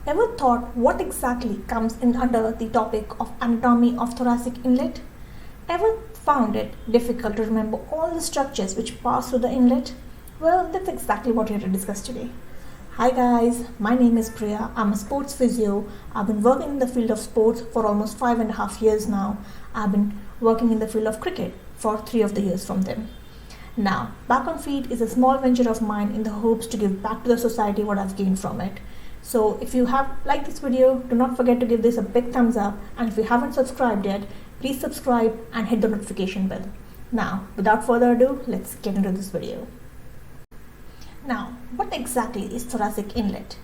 Ever thought what exactly comes in under the topic of anatomy of thoracic inlet? Ever found it difficult to remember all the structures which pass through the inlet? Well, that's exactly what we're here to discuss today. Hi guys, my name is Priya. I'm a sports physio. I've been working in the field of sports for almost 5.5 years now. I've been working in the field of cricket for 3 of the years from them. Now, Back on Feet is a small venture of mine in the hopes to give back to the society what I've gained from it. So if you have liked this video, do not forget to give this a big thumbs up, and if you haven't subscribed yet, please subscribe and hit the notification bell. Now, without further ado, let's get into this video. Now, what exactly is thoracic inlet?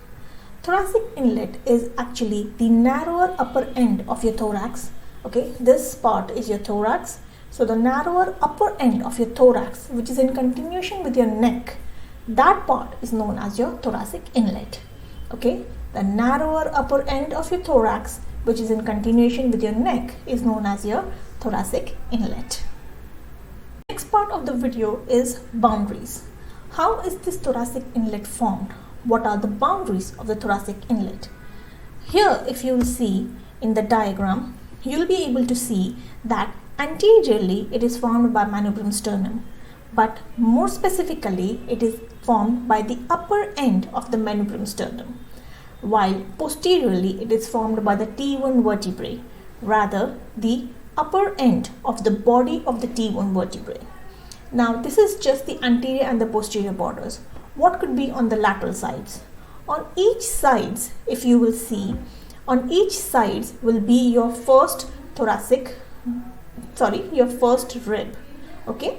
Thoracic inlet is actually the narrower upper end of your thorax. Okay, this part is your thorax. So the narrower upper end of your thorax, which is in continuation with your neck, that part is known as your thoracic inlet. Okay, the narrower upper end of your thorax, which is in continuation with your neck, is known as your thoracic inlet. Next part of the video is boundaries. How is this thoracic inlet formed? What are the boundaries of the thoracic inlet? Here, if you will see in the diagram, you will be able to see that anteriorly it is formed by manubrium sternum, but more specifically it is formed by the upper end of the manubrium sternum, while posteriorly it is formed by the T1 vertebrae, rather the upper end of the body of the T1 vertebrae. Now this is just the anterior and the posterior borders. What could be on the lateral sides? On each sides, if you will see, on each sides will be your first your first rib, okay,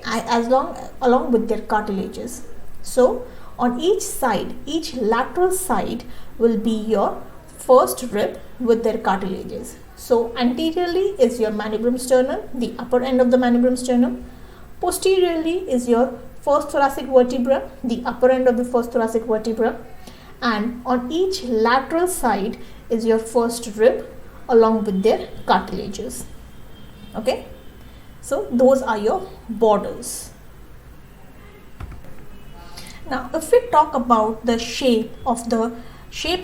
along with their cartilages. So on each side, each lateral side will be your first rib with their cartilages. So anteriorly is your manubrium sternum, the upper end of the manubrium sternum. Posteriorly is your first thoracic vertebra, the upper end of the first thoracic vertebra. And on each lateral side is your first rib along with their cartilages. Okay, so those are your borders. Now if we talk about the shape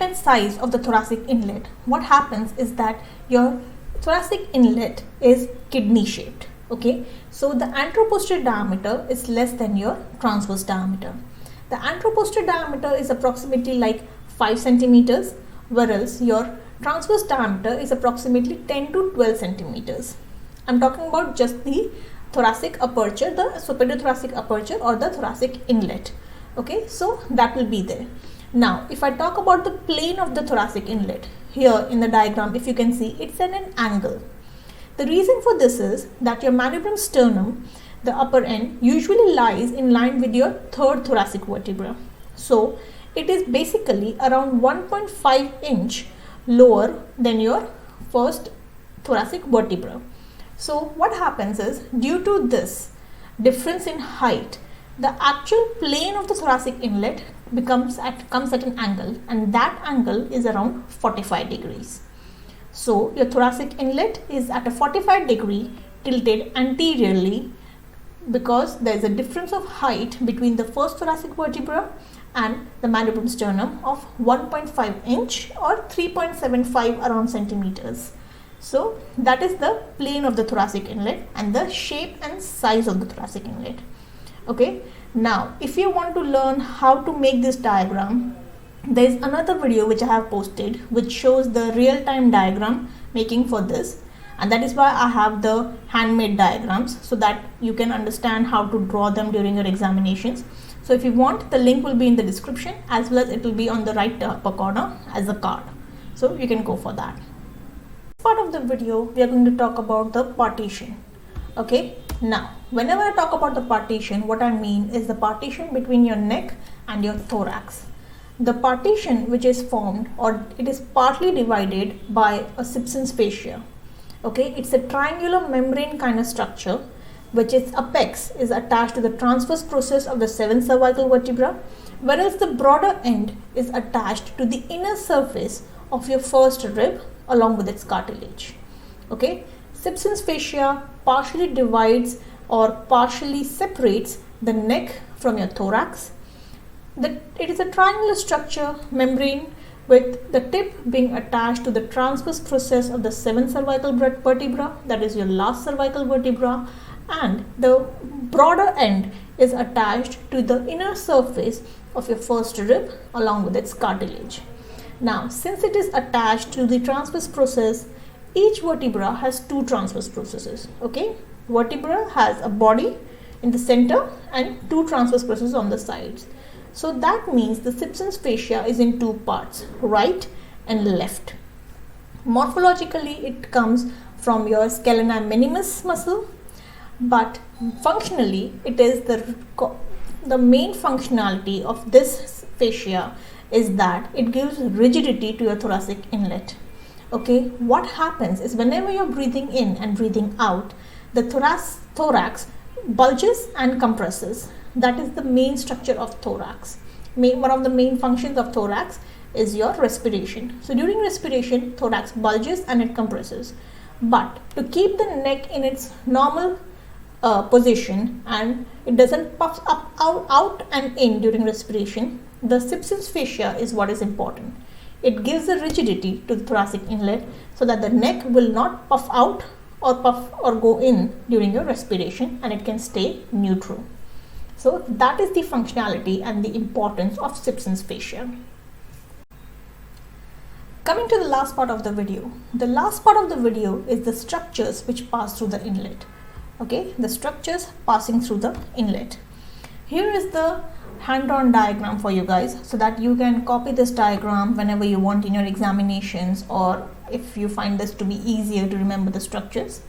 and size of the thoracic inlet, what happens is that your thoracic inlet is kidney shaped. Okay, so the anteroposterior diameter is less than your transverse diameter. The anteroposterior diameter is approximately like 5 centimeters, whereas your transverse diameter is approximately 10 to 12 centimeters. I'm talking about just the thoracic aperture, the superior thoracic aperture or the thoracic inlet. Okay, so that will be there. Now, if I talk about the plane of the thoracic inlet, here in the diagram, if you can see, it's at an angle. The reason for this is that your manubrium sternum, the upper end, usually lies in line with your third thoracic vertebra. So it is basically around 1.5 inch lower than your first thoracic vertebra. So what happens is, due to this difference in height, the actual plane of the thoracic inlet comes at an angle, and that angle is around 45 degrees. So your thoracic inlet is at a 45 degree tilted anteriorly, because there is a difference of height between the first thoracic vertebra and the manubrium sternum of 1.5 inch or 3.75 around centimeters. So that is the plane of the thoracic inlet and the shape and size of the thoracic inlet. Okay, now if you want to learn how to make this diagram, there is another video which I have posted which shows the real-time diagram making for this, and that is why I have the handmade diagrams so that you can understand how to draw them during your examinations. So if you want, the link will be in the description, as well as it will be on the right upper corner as a card, so you can go for that. Part of the video we are going to talk about the partition. Okay, now whenever I talk about the partition, what I mean is the partition between your neck and your thorax. The partition which is formed, or it is partly divided by a Simpson's fascia. Okay, it's a triangular membrane kind of structure which its apex is attached to the transverse process of the 7th cervical vertebra, whereas the broader end is attached to the inner surface of your first rib along with its cartilage. Okay, Simpson's fascia partially divides or partially separates the neck from your thorax. It is a triangular structure membrane with the tip being attached to the transverse process of the 7th cervical vertebra, that is your last cervical vertebra, and the broader end is attached to the inner surface of your first rib along with its cartilage. Now, since it is attached to the transverse process, each vertebra has two transverse processes. Okay, vertebra has a body in the center and two transverse processes on the sides. So that means the Simpson's fascia is in two parts, right and left. Morphologically, it comes from your scalenus minimus muscle, but functionally, it is the main functionality of this fascia is that it gives rigidity to your thoracic inlet. Okay, what happens is whenever you're breathing in and breathing out, the thorax bulges and compresses. That is the main structure of thorax. One of the main functions of thorax is your respiration. So during respiration, thorax bulges and it compresses. But to keep the neck in its normal position and it doesn't puff up, out and in during respiration, the Simpson's fascia is what is important. It gives the rigidity to the thoracic inlet so that the neck will not puff out or puff or go in during your respiration, and it can stay neutral. So that is the functionality and the importance of Simpson's fascia. Coming to the last part of the video. The last part of the video is the structures which pass through the inlet. Okay, the structures passing through the inlet. Here is the hand-drawn diagram for you guys so that you can copy this diagram whenever you want in your examinations, or if you find this to be easier to remember the structures.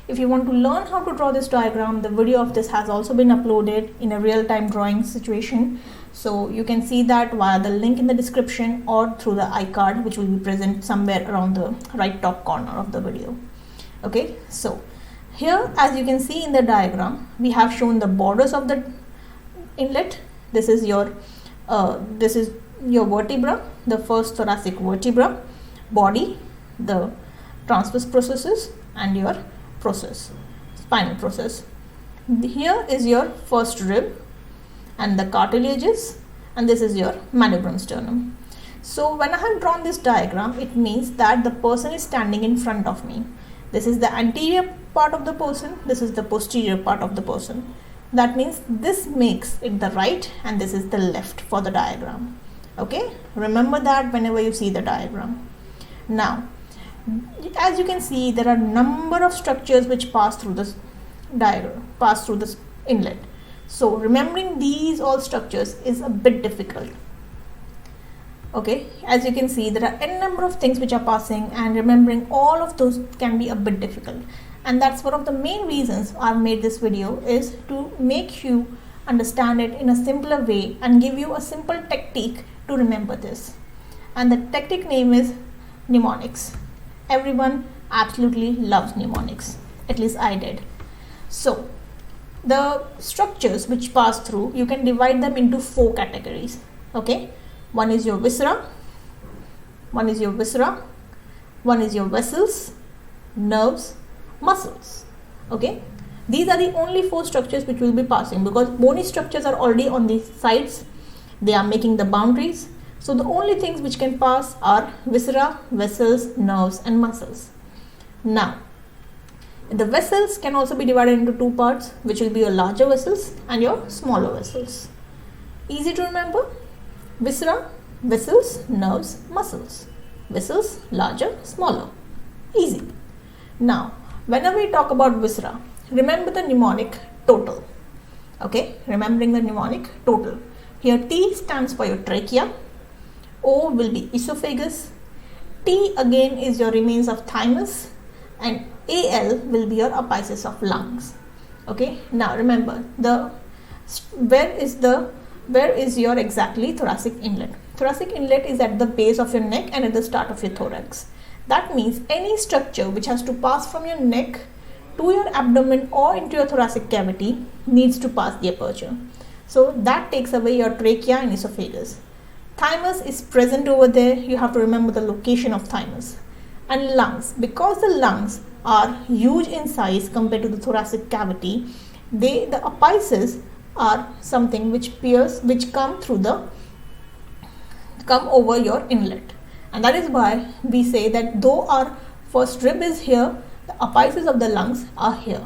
If you want to learn how to draw this diagram, the video of this has also been uploaded in a real-time drawing situation. So you can see that via the link in the description or through the iCard, which will be present somewhere around the right top corner of the video. Okay, so here, as you can see in the diagram, we have shown the borders of the inlet. This is your vertebra, the first thoracic vertebra, body, the transverse processes, and your spinal process. Here is your first rib and the cartilages, and this is your manubrium sternum. So when I have drawn this diagram, it means that the person is standing in front of me. This is the anterior part of the person, this is the posterior part of the person. That means this makes it the right and this is the left for the diagram. Okay, remember that whenever you see the diagram. Now, as you can see, there are number of structures which pass through this inlet. So remembering these all structures is a bit difficult. Okay, as you can see, there are n number of things which are passing, and remembering all of those can be a bit difficult. And that's one of the main reasons I've made this video, is to make you understand it in a simpler way and give you a simple technique to remember this. And the technique name is mnemonics. Everyone absolutely loves mnemonics, at least I did. So the structures which pass through, you can divide them into 4 categories. Okay, one is your viscera, one is your vessels, nerves, muscles. Okay, these are the only 4 structures which will be passing, because bony structures are already on the sides, they are making the boundaries. So the only things which can pass are viscera, vessels, nerves, and muscles. Now, the vessels can also be divided into 2 parts, which will be your larger vessels and your smaller vessels. Easy to remember: viscera, vessels, nerves, muscles. Vessels, larger, smaller. Easy. Now, whenever we talk about viscera, remember the mnemonic total. Okay, remembering the mnemonic total. Here T stands for your trachea, O will be esophagus, T again is your remains of thymus, and AL will be your apices of lungs. Okay, now remember where is your exactly thoracic inlet. Thoracic inlet is at the base of your neck and at the start of your thorax. That means any structure which has to pass from your neck to your abdomen or into your thoracic cavity needs to pass the aperture. So that takes away your trachea and esophagus. Thymus is present over there, you have to remember the location of thymus. And lungs, because the lungs are huge in size compared to the thoracic cavity, the apices are something which come over your inlet. And that is why we say that though our first rib is here, the apices of the lungs are here.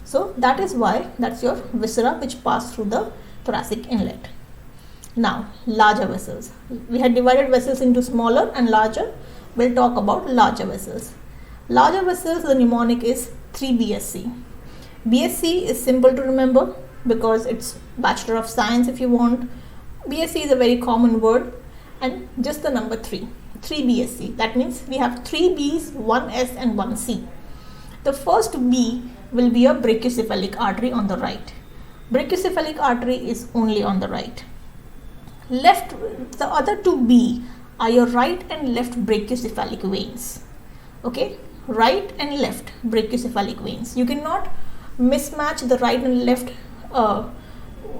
So that is why that's your viscera which pass through the thoracic inlet. Now, larger vessels. We had divided vessels into smaller and larger. We'll talk about larger vessels. Larger vessels, the mnemonic is 3BSC. BSc is simple to remember because it's Bachelor of Science if you want. BSc is a very common word, and just the number 3. 3BSc. That means we have 3 B's, 1 S and 1 C. The first B will be a brachiocephalic artery on the right. Brachiocephalic artery is only on the right. The other 2B are your right and left brachiocephalic veins. Okay, right and left brachiocephalic veins. You cannot mismatch the right and left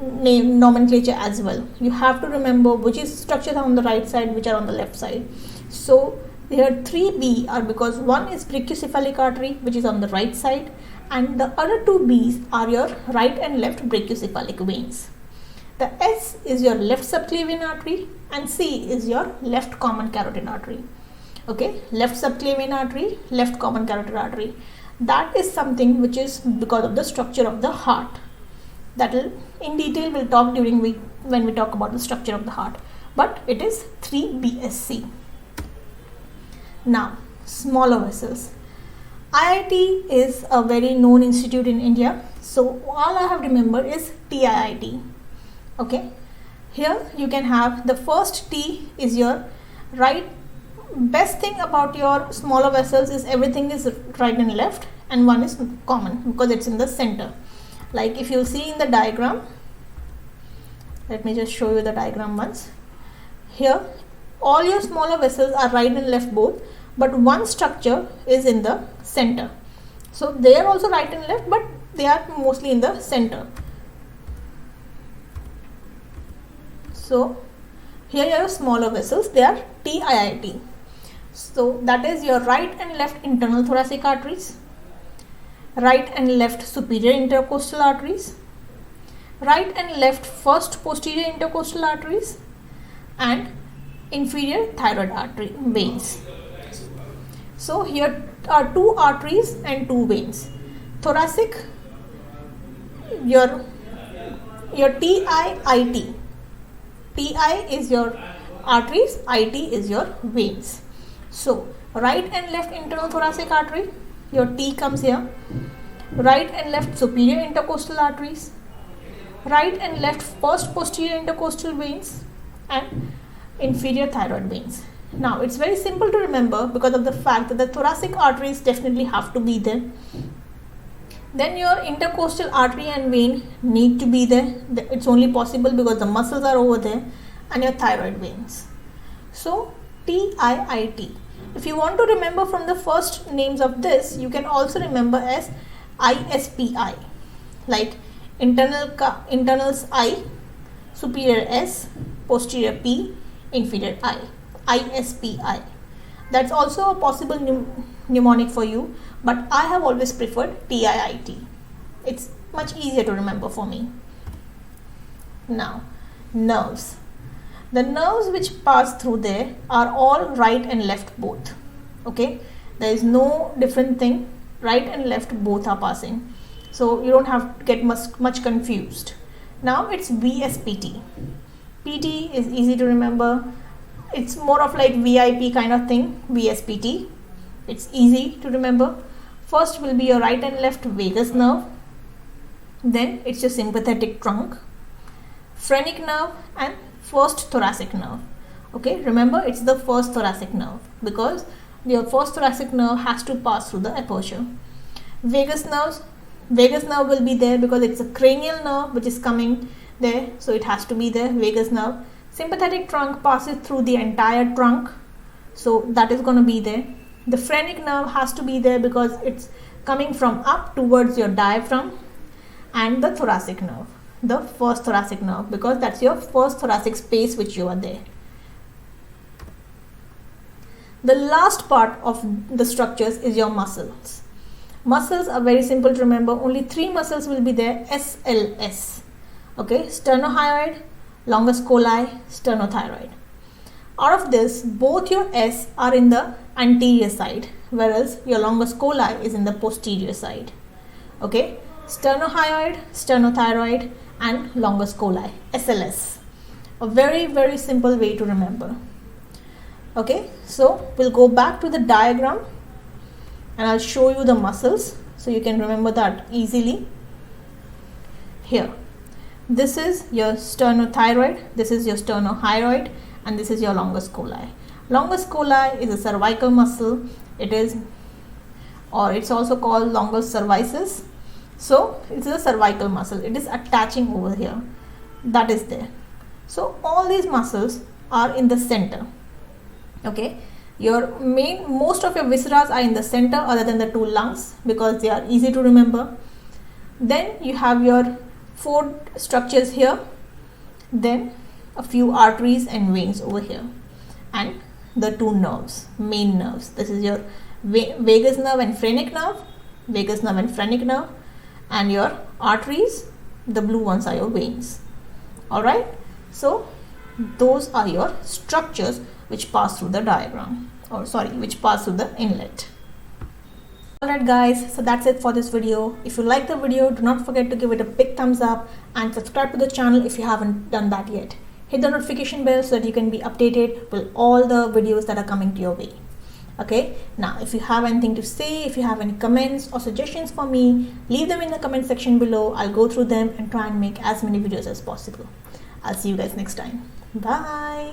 name nomenclature as well. You have to remember which is structures on the right side, which are on the left side. So here 3B are because one is brachiocephalic artery which is on the right side, and the other 2 B's are your right and left brachiocephalic veins. The S is your left subclavian artery and C is your left common carotid artery. Okay, left subclavian artery, left common carotid artery. That is something which is because of the structure of the heart. That will in detail we'll talk when we talk about the structure of the heart. But it is 3BSC. Now, smaller vessels. IIT is a very known institute in India. So all I have to remember is TIIT. Okay, here you can have the first T is your right. Best thing about your smaller vessels is everything is right and left, and one is common because it's in the center. Like if you see in the diagram, let me just show you the diagram once. Here all your smaller vessels are right and left both, but one structure is in the center. So they are also right and left, but they are mostly in the center. So here are your smaller vessels, they are TIIT. So that is your right and left internal thoracic arteries, right and left superior intercostal arteries, right and left first posterior intercostal arteries, and inferior thyroid artery veins. So here are 2 arteries and 2 veins. Thoracic, your TIIT. TI is your arteries, IT is your veins. So right and left internal thoracic artery, your T comes here. Right and left superior intercostal arteries, right and left first posterior intercostal veins, and inferior thyroid veins. Now it's very simple to remember because of the fact that the thoracic arteries definitely have to be there. Then your intercostal artery and vein need to be there. It's only possible because the muscles are over there, and your thyroid veins. So TIIT. If you want to remember from the first names of this, you can also remember as ISPI, like internals I, superior S, posterior P, inferior I. ISPI. That's also a possible mnemonic for you, but I have always preferred TIIT. It's much easier to remember for me. Now, nerves. The nerves which pass through there are all right and left both. Okay, there is no different thing. Right and left both are passing, so you don't have to get much confused. Now it's VSPT. PT is easy to remember. It's more of like VIP kind of thing. VSPT. It's easy to remember. First will be your right and left vagus nerve. Then it's your sympathetic trunk, phrenic nerve, and first thoracic nerve. Okay, remember it's the first thoracic nerve because your first thoracic nerve has to pass through the aperture. Vagus nerve will be there because it's a cranial nerve which is coming there, so it has to be there, vagus nerve. Sympathetic trunk passes through the entire trunk, so that is going to be there. The phrenic nerve has to be there because it's coming from up towards your diaphragm, and the thoracic nerve, the first thoracic nerve, because that's your first thoracic space which you are there. The last part of the structures is your muscles. Muscles are very simple to remember. Only 3 muscles will be there. SLS. Okay, sternohyoid, longus colli, sternothyroid. Out of this, both your S are in the anterior side, whereas your longus colli is in the posterior side. Okay, sternohyoid, sternothyroid, and longus colli, SLS. A very simple way to remember. Okay, so we'll go back to the diagram and I'll show you the muscles so you can remember that easily. Here, this is your sternothyroid, this is your sternohyoid, and this is your longus colli. Longus colli is a cervical muscle. It is, or it's also called longus cervicis. So it's a cervical muscle. It is attaching over here. That is there. So all these muscles are in the center. Okay, most of your viscera are in the center, other than the two lungs, because they are easy to remember. Then you have your 4 structures here, then a few arteries and veins over here, and the 2 nerves, main nerves. This is your vagus nerve and phrenic nerve, vagus nerve and phrenic nerve, and your arteries, the blue ones are your veins. Alright, so those are your structures which pass through the diagram, or sorry, which pass through the inlet. Alright guys, so that's it for this video. If you like the video, do not forget to give it a big thumbs up and subscribe to the channel if you haven't done that yet. Hit the notification bell so that you can be updated with all the videos that are coming to your way. Okay, now if you have anything to say, if you have any comments or suggestions for me, leave them in the comment section below. I'll go through them and try and make as many videos as possible. I'll see you guys next time. Bye.